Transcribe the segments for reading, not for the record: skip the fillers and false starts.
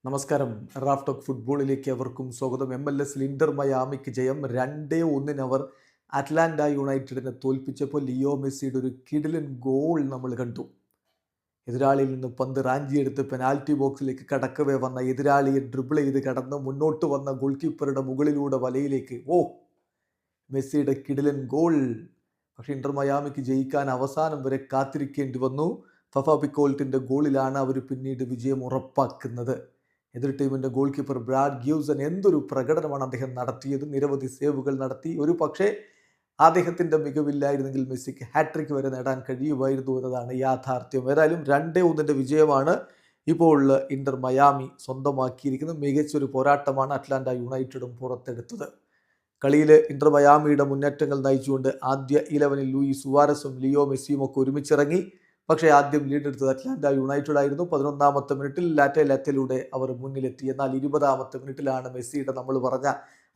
നമസ്കാരം. Raf talk ഫുട്ബോളിലേക്ക് അവർക്കും സ്വാഗതം. MLS ഇന്റർ മയാമിക്ക് ജയം. 2-1 അവർ അറ്റ്ലാന്റ യുണൈറ്റഡിനെ തോൽപ്പിച്ചപ്പോൾ ലിയോ മെസ്സിയുടെ ഒരു കിടിലൻ ഗോൾ നമ്മൾ കണ്ടു. എതിരാളിയിൽ നിന്ന് പന്ത് റാഞ്ചിയെടുത്ത് പെനാൽറ്റി ബോക്സിലേക്ക് കടക്കവേ വന്ന എതിരാളിയെ ഡ്രിബിൾ ചെയ്ത് കടന്ന് മുന്നോട്ട് വന്ന ഗോൾ കീപ്പറുടെ മുകളിലൂടെ വലയിലേക്ക് മെസ്സിയുടെ കിടിലൻ ഗോൾ. പക്ഷേ ഇന്റർ മയാമിക്ക് ജയിക്കാൻ അവസാനം വരെ കാത്തിരിക്കേണ്ടി വന്നു. ഫഫ പിക്കോൾട്ടിൻ്റെ ഗോളിലാണ് അവർ പിന്നീട് വിജയം ഉറപ്പാക്കുന്നത്. എതിർ ടീമിൻ്റെ ഗോൾ കീപ്പർ ബ്രാഡ് ഗ്യൂസൻ എന്തൊരു പ്രകടനമാണ് അദ്ദേഹം നടത്തിയത്. നിരവധി സേവുകൾ നടത്തി. ഒരു പക്ഷേ അദ്ദേഹത്തിൻ്റെ മികവില്ലായിരുന്നെങ്കിൽ മെസ്സിക്ക് ഹാട്രിക് വരെ നേടാൻ കഴിയുമായിരുന്നു എന്നതാണ് യാഥാർത്ഥ്യം. ഏതായാലും 2-1 വിജയമാണ് ഇപ്പോൾ ഇന്റർ മയാമി സ്വന്തമാക്കിയിരിക്കുന്നത്. മികച്ചൊരു പോരാട്ടമാണ് അറ്റ്ലാന്റ യുണൈറ്റഡും പുറത്തെടുത്തത്. കളിയിൽ ഇന്റർ മയാമിയുടെ മുന്നേറ്റങ്ങൾ നയിച്ചുകൊണ്ട് ആദ്യ 11-ൽ ലൂയിസ് സുവാരസും ലിയോ മെസ്സിയും ഒക്കെ ഒരുമിച്ചിറങ്ങി. പക്ഷേ ആദ്യം ലീഡെടുത്തത് അറ്റ്ലാന്റ യുണൈറ്റഡ് ആയിരുന്നു. 11ാമത്തെ മിനിറ്റിൽ ലാറ്റയിലൂടെ അവർ മുന്നിലെത്തി. എന്നാൽ 20ാമത്തെ മിനിറ്റിലാണ് മെസ്സിയുടെ നമ്മൾ പറഞ്ഞ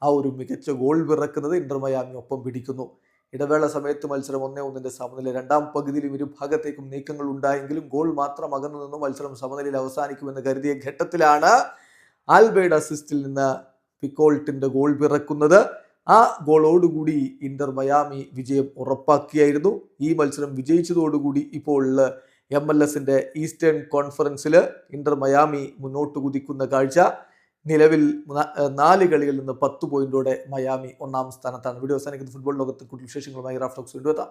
ആ ഒരു മികച്ച ഗോൾ പിറക്കുന്നത്. ഇന്റർ മയാമി ഒപ്പം പിടിക്കുന്നു. ഇടവേള സമയത്ത് മത്സരം 1-1 സമനില. രണ്ടാം പകുതിയിലും ഇരുഭാഗത്തേക്കും നീക്കങ്ങൾ ഉണ്ടായെങ്കിലും ഗോൾ മാത്രം അകന്നു നിന്നും മത്സരം സമനിലയിൽ അവസാനിക്കുമെന്ന് കരുതിയ ഘട്ടത്തിലാണ് ആൽബയുടെ അസിസ്റ്റിൽ നിന്ന് പിക്കോൾട്ടിന്റെ ഗോൾ പിറക്കുന്നത്. ആ ഗോളോടുകൂടി ഇന്റർ മയാമി വിജയം ഉറപ്പാക്കിയായിരുന്നു. ഈ മത്സരം വിജയിച്ചതോടുകൂടി ഇപ്പോൾ MLS ഈസ്റ്റേൺ കോൺഫറൻസിൽ ഇന്റർ മയാമി മുന്നോട്ട് കുതിക്കുന്ന കാഴ്ച. നിലവിൽ 4 കളികളിൽ നിന്ന് 10 പോയിന്റോടെ മയാമി 1ാം സ്ഥാനത്താണ്. വീഡിയോ അവസാനിക്കുന്ന ഫുട്ബോൾ ലോകത്തെ കൂടുതൽ വിശേഷങ്ങളുമായി റാഫ് ടോക്സ് വീണ്ടും എത്താം.